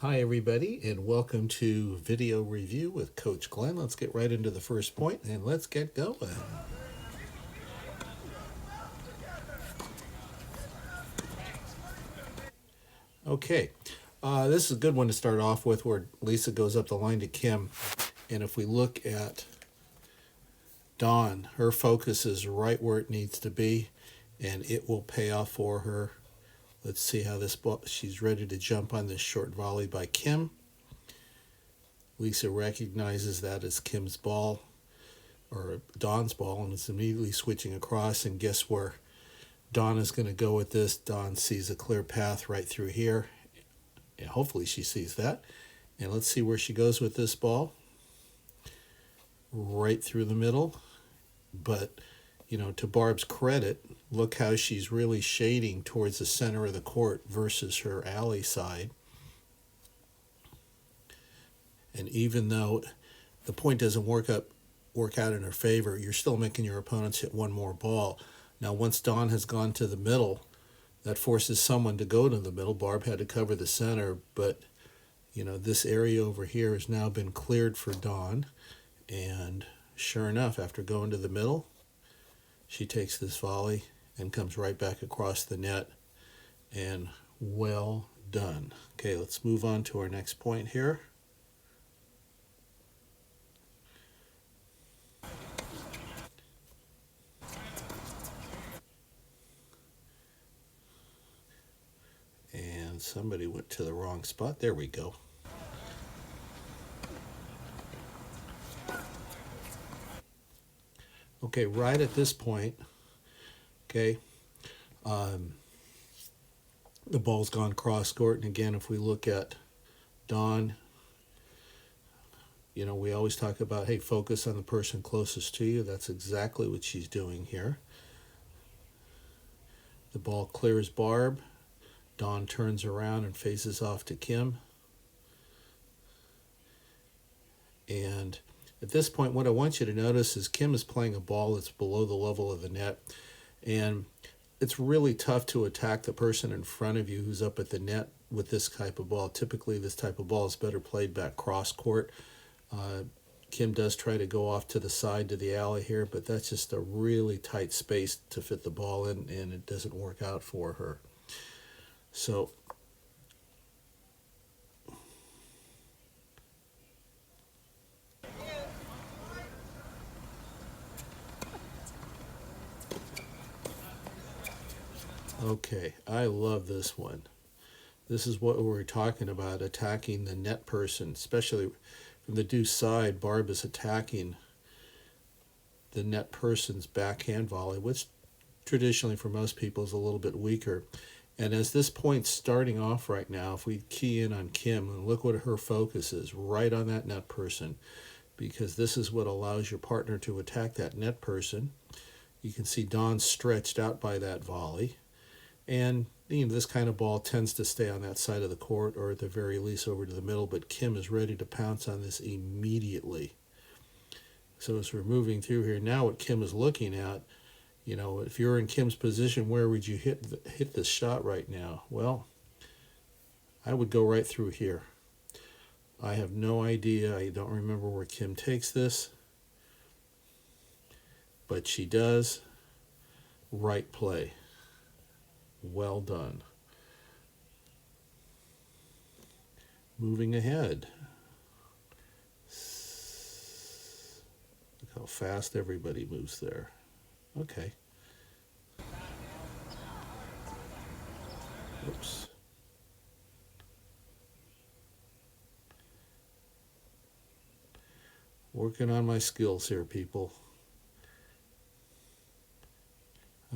Hi everybody, and welcome to Video Review with Coach Glenn. Let's get right into the first point and let's get going. Okay, this is a good one to start off with where Lisa goes up the line to Kim. And if we look at Dawn, her focus is right where it needs to be and it will pay off for her. Let's see how this ball, she's ready to jump on this short volley by Kim. Lisa recognizes that as Kim's ball or Dawn's ball and is immediately switching across, and guess where Dawn is going to go with this. Dawn sees a clear path right through here. And hopefully she sees that. And let's see where she goes with this ball. Right through the middle. But, to Barb's credit, look how she's really shading towards the center of the court versus her alley side. And even though the point doesn't work out in her favor, you're still making your opponents hit one more ball. Now, once Dawn has gone to the middle, that forces someone to go to the middle. Barb had to cover the center, but, this area over here has now been cleared for Dawn. And sure enough, after going to the middle, she takes this volley and comes right back across the net. And well done. Okay, let's move on to our next point here. And somebody went to the wrong spot. There we go. Okay, right at this point, okay, the ball's gone cross court. And again, if we look at Dawn, we always talk about, hey, focus on the person closest to you. That's exactly what she's doing here. The ball clears Barb. Dawn turns around and faces off to Kim. And at this point, what I want you to notice is Kim is playing a ball that's below the level of the net. And it's really tough to attack the person in front of you who's up at the net with this type of ball. Typically, this type of ball is better played back cross court. Kim does try to go off to the side to the alley here, but that's just a really tight space to fit the ball in, and it doesn't work out for her. So okay, I love this one. This is what we're talking about, attacking the net person, especially from the deuce side. Barb is attacking the net person's backhand volley, which traditionally for most people is a little bit weaker. And as this point's starting off right now, if we key in on Kim, and look what her focus is, right on that net person, because this is what allows your partner to attack that net person. You can see Dawn stretched out by that volley. And this kind of ball tends to stay on that side of the court, or at the very least over to the middle, but Kim is ready to pounce on this immediately. So as we're moving through here, now what Kim is looking at, if you're in Kim's position, where would you hit this shot right now? Well, I would go right through here. I have no idea. I don't remember where Kim takes this, but she does. Right play. Well done. Moving ahead. Look how fast everybody moves there. Okay. Oops. Working on my skills here, people.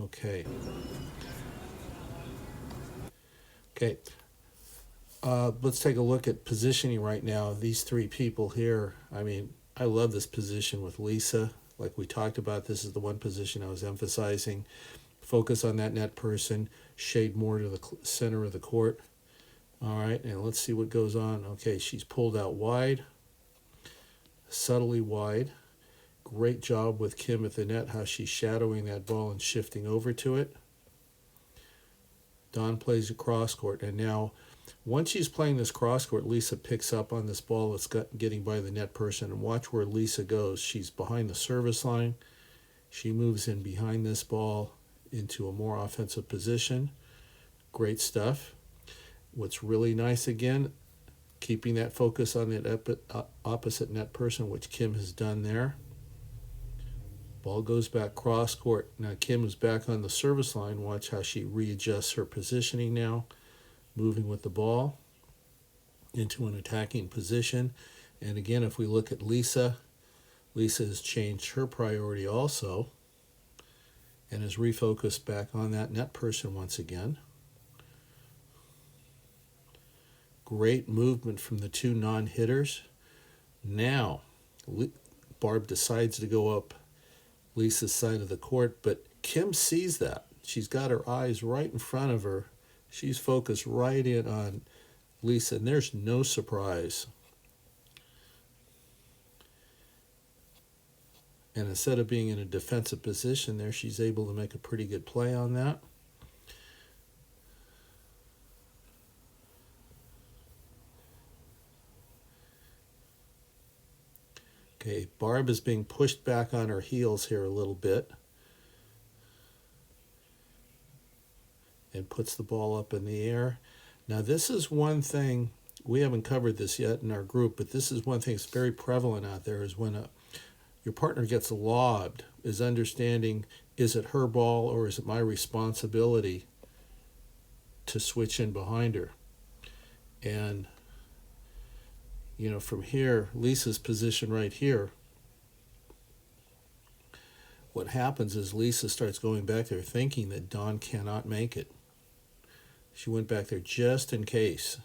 Okay. Okay. Let's take a look at positioning right now. These three people here, I love this position with Lisa. Like we talked about, this is the one position I was emphasizing. Focus on that net person, shade more to the center of the court. All right, and let's see what goes on. Okay, she's pulled out wide, subtly wide. Great job with Kim at the net, how she's shadowing that ball and shifting over to it. Dawn plays across court, and now Once she's playing this cross court, Lisa picks up on this ball that's getting by the net person, and watch where Lisa goes. She's behind the service line. She moves in behind this ball into a more offensive position. Great stuff. What's really nice again, keeping that focus on that opposite net person, which Kim has done there. Ball goes back cross court. Now Kim is back on the service line. Watch how she readjusts her positioning now, moving with the ball into an attacking position. And again, if we look at Lisa, Lisa has changed her priority also and has refocused back on that net person once again. Great movement from the two non-hitters. Now, Barb decides to go up Lisa's side of the court, but Kim sees that. She's got her eyes right in front of her. She's focused right in on Lisa, and there's no surprise. And instead of being in a defensive position there, she's able to make a pretty good play on that. Okay, Barb is being pushed back on her heels here a little bit and puts the ball up in the air. Now this is one thing, we haven't covered this yet in our group, but this is one thing that's very prevalent out there, is when your partner gets lobbed, is understanding, is it her ball or is it my responsibility to switch in behind her? And you know, from here, Lisa's position right here, what happens is Lisa starts going back there thinking that Dawn cannot make it. She went back there just in case.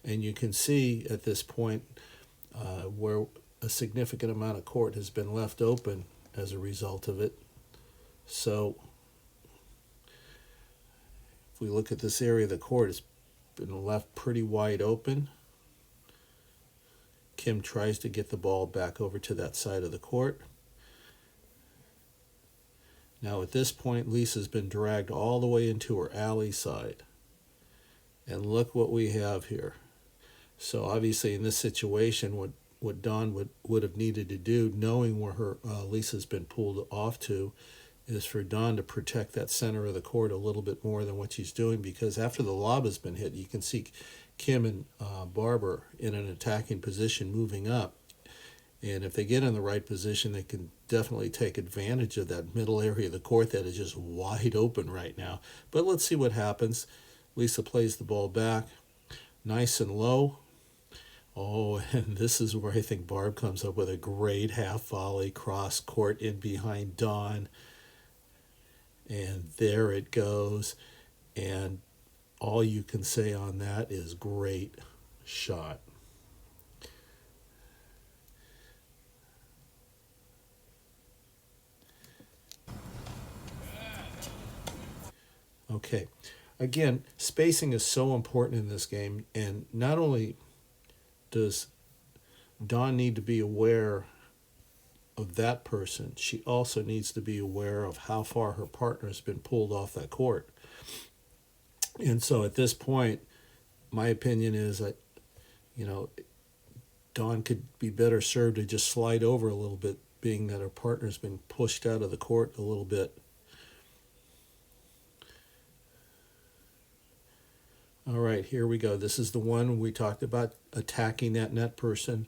And you can see at this point where a significant amount of court has been left open as a result of it. So if we look at this area of the court, it's been left pretty wide open. Kim tries to get the ball back over to that side of the court. Now at this point, Lisa's been dragged all the way into her alley side. And look what we have here. So obviously in this situation, what Dawn would have needed to do, knowing where her Lisa's been pulled off to, is for Dawn to protect that center of the court a little bit more than what she's doing, because after the lob has been hit, you can see Kim and Barber in an attacking position moving up. And if they get in the right position, they can definitely take advantage of that middle area of the court that is just wide open right now. But let's see what happens. Lisa plays the ball back, nice and low. Oh, and this is where I think Barb comes up with a great half volley cross court in behind Dawn. And there it goes. And all you can say on that is great shot. Okay. Again, spacing is so important in this game. And not only does Dawn need to be aware of that person, she also needs to be aware of how far her partner has been pulled off that court. And so at this point, my opinion is that, you know, Dawn could be better served to just slide over a little bit, being that her partner's been pushed out of the court a little bit. All right, here we go. This is the one we talked about, attacking that net person.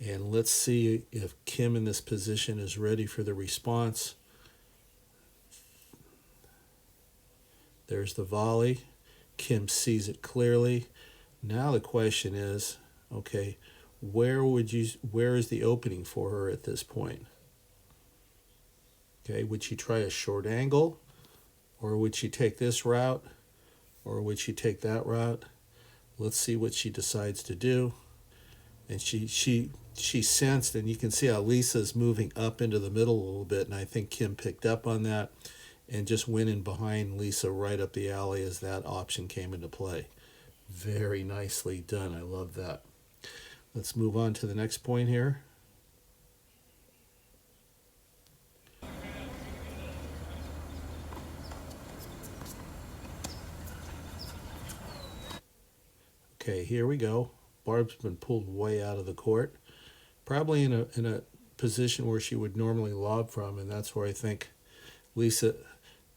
And let's see if Kim in this position is ready for the response. There's the volley. Kim sees it clearly. Now the question is, okay, where is the opening for her at this point? Okay, would she try a short angle, or would she take this route, or would she take that route? Let's see what she decides to do. And she sensed, and you can see how Lisa's moving up into the middle a little bit, and I think Kim picked up on that and just went in behind Lisa right up the alley as that option came into play. Very nicely done. I love that. Let's move on to the next point here. Okay, here we go. Barb's been pulled way out of the court, probably in a position where she would normally lob from, and that's where I think Lisa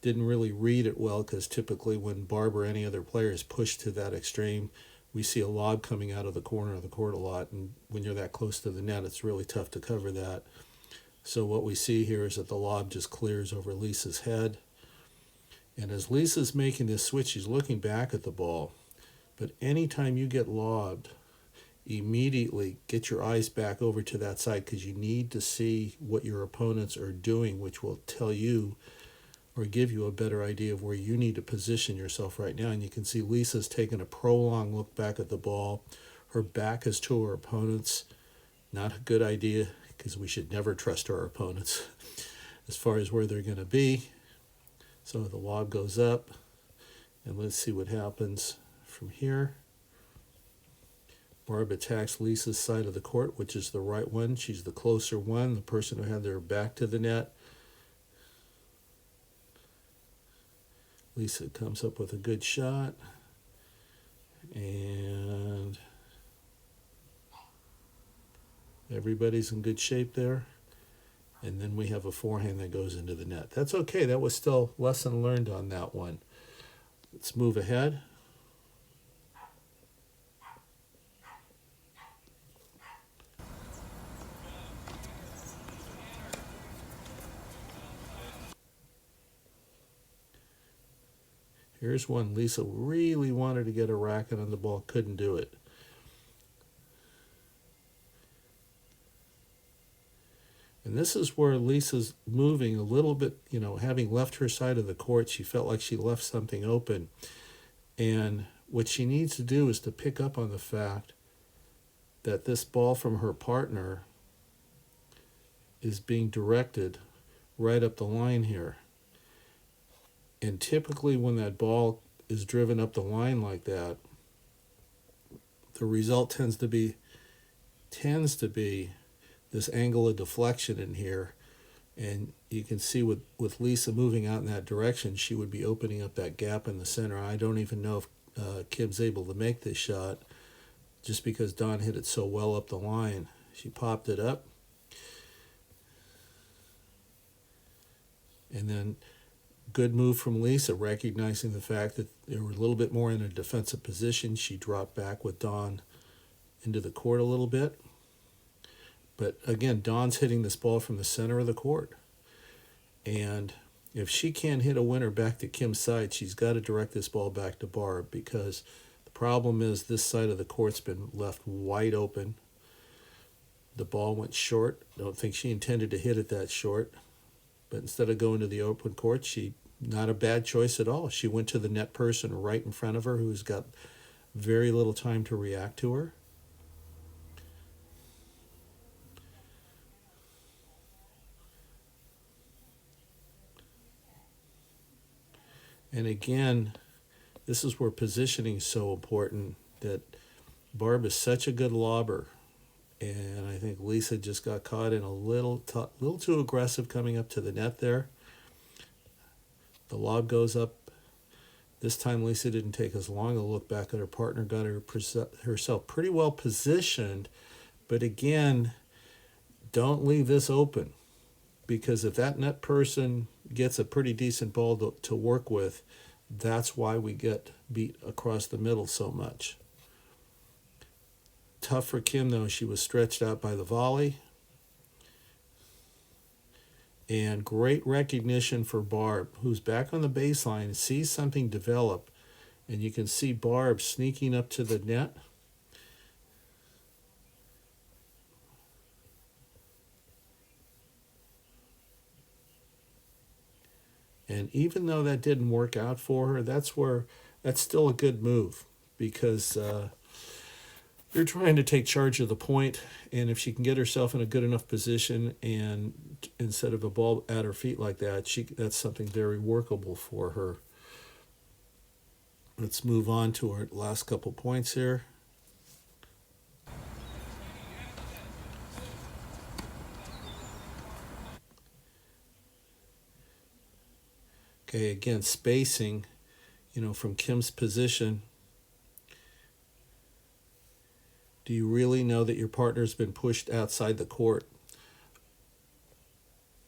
didn't really read it well, because typically when Barb or any other player is pushed to that extreme, we see a lob coming out of the corner of the court a lot, and when you're that close to the net, it's really tough to cover that. So what we see here is that the lob just clears over Lisa's head. And as Lisa's making this switch, she's looking back at the ball. But anytime you get lobbed, immediately get your eyes back over to that side, because you need to see what your opponents are doing, which will tell you or give you a better idea of where you need to position yourself right now. And you can see Lisa's taking a prolonged look back at the ball. Her back is to her opponents. Not a good idea, because we should never trust our opponents as far as where they're going to be. So the lob goes up, and let's see what happens from here. Barb attacks Lisa's side of the court, which is the right one. She's the closer one, the person who had their back to the net. Lisa comes up with a good shot, and everybody's in good shape there. And then we have a forehand that goes into the net. That's okay. That was still lesson learned on that one. Let's move ahead. Here's one Lisa really wanted to get a racket on the ball, couldn't do it. And this is where Lisa's moving a little bit, having left her side of the court, she felt like she left something open. And what she needs to do is to pick up on the fact that this ball from her partner is being directed right up the line here. And typically when that ball is driven up the line like that, the result tends to be this angle of deflection in here. And you can see with Lisa moving out in that direction, she would be opening up that gap in the center. I don't even know if Kim's able to make this shot, just because Dawn hit it so well up the line. She popped it up. And then good move from Lisa, recognizing the fact that they were a little bit more in a defensive position. She dropped back with Dawn into the court a little bit. But again, Dawn's hitting this ball from the center of the court. And if she can't hit a winner back to Kim's side, she's got to direct this ball back to Barb, because the problem is this side of the court's been left wide open. The ball went short. I don't think she intended to hit it that short. But instead of going to the open court, not a bad choice at all. She went to the net person right in front of her, who's got very little time to react to her. And again, this is where positioning is so important, that Barb is such a good lobber. And I think Lisa just got caught in a little too aggressive coming up to the net there. The lob goes up. This time Lisa didn't take as long a look back at her partner, got herself pretty well positioned. But again, don't leave this open, because if that net person gets a pretty decent ball to work with, that's why we get beat across the middle so much. Tough for Kim, though. She was stretched out by the volley. And great recognition for Barb, who's back on the baseline, sees something develop. And you can see Barb sneaking up to the net. And even though that didn't work out for her, that's still a good move, because you're trying to take charge of the point, and if she can get herself in a good enough position, and instead of a ball at her feet like that, that's something very workable for her. Let's move on to our last couple points here. Okay, again, spacing, from Kim's position. Do you really know that your partner's been pushed outside the court?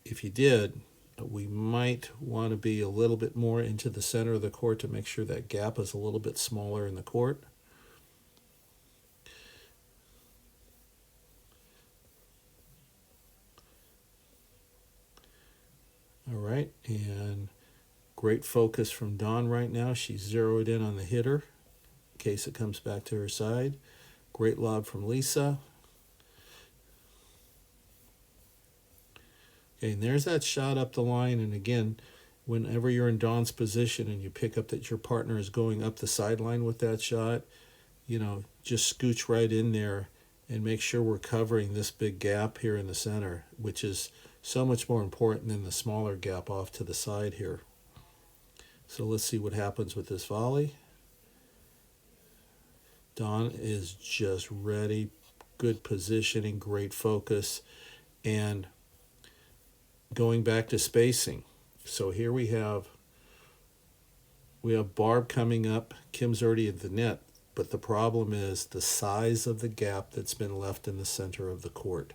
If you did, we might want to be a little bit more into the center of the court to make sure that gap is a little bit smaller in the court. All right, and great focus from Dawn right now. She's zeroed in on the hitter in case it comes back to her side. Great lob from Lisa. Okay, and there's that shot up the line. And again, whenever you're in Dawn's position and you pick up that your partner is going up the sideline with that shot, just scooch right in there and make sure we're covering this big gap here in the center, which is so much more important than the smaller gap off to the side here. So let's see what happens with this volley. Dawn is just ready, good positioning, great focus, and going back to spacing. So here we have Barb coming up. Kim's already at the net, but the problem is the size of the gap that's been left in the center of the court.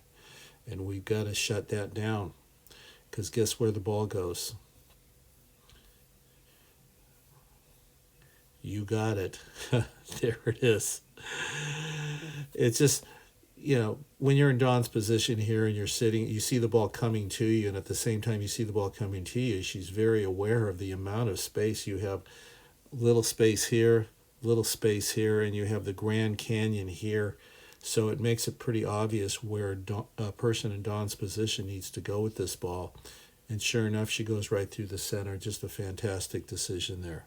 And we've got to shut that down, because guess where the ball goes? You got it. There it is. It's just, when you're in Dawn's position here and you're sitting, you see the ball coming to you, and at the same time you see the ball coming to you, she's very aware of the amount of space you have. Little space here, and you have the Grand Canyon here. So it makes it pretty obvious where a person in Dawn's position needs to go with this ball. And sure enough, she goes right through the center. Just a fantastic decision there.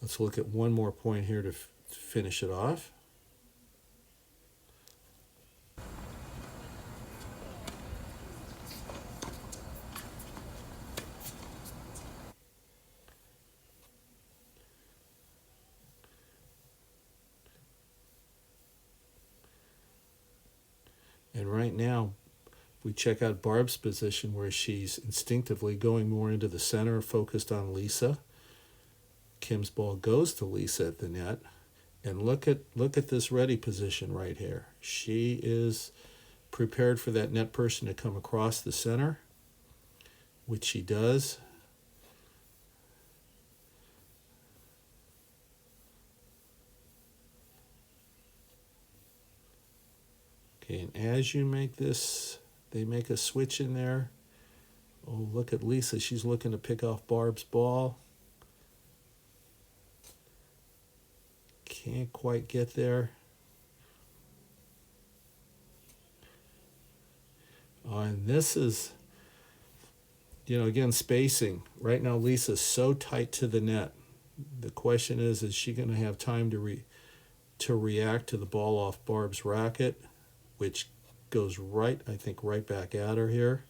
Let's look at one more point here to finish it off. And right now, if we check out Barb's position where she's instinctively going more into the center, focused on Lisa. Kim's ball goes to Lisa at the net. And look at this ready position right here. She is prepared for that net person to come across the center, which she does. Okay, and as you make this, they make a switch in there. Oh, look at Lisa. She's looking to pick off Barb's ball. Can't quite get there. And this is, again, spacing. Right now, Lisa's so tight to the net. The question is she going to have time to react to the ball off Barb's racket, which goes right back at her here.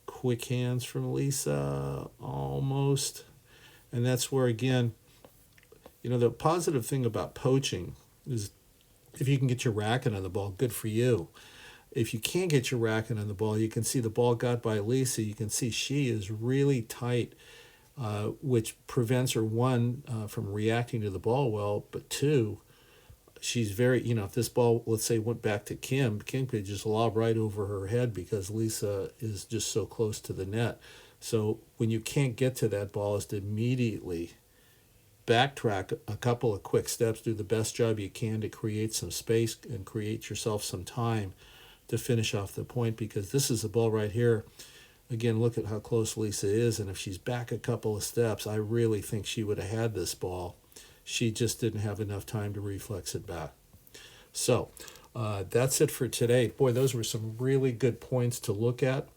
Quick hands from Lisa, almost. And that's where, again, the positive thing about poaching is if you can get your racket on the ball, good for you. If you can't get your racket on the ball, you can see the ball got by Lisa. You can see she is really tight, which prevents her, one, from reacting to the ball well, but two, she's very, if this ball, let's say, went back to Kim could just lob right over her head because Lisa is just so close to the net. So when you can't get to that ball, is to immediately backtrack a couple of quick steps, do the best job you can to create some space and create yourself some time to finish off the point, because this is the ball right here. Again, look at how close Lisa is, and if she's back a couple of steps, I really think she would have had this ball. She just didn't have enough time to reflex it back. So that's it for today. Boy, those were some really good points to look at.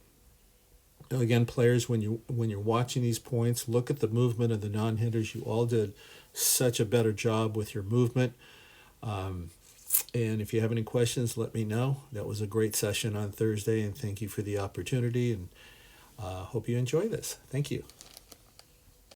Again, players, when you're watching these points, look at the movement of the non-hitters. You all did such a better job with your movement. And if you have any questions, let me know. That was a great session on Thursday, and thank you for the opportunity, and hope you enjoy this. Thank you.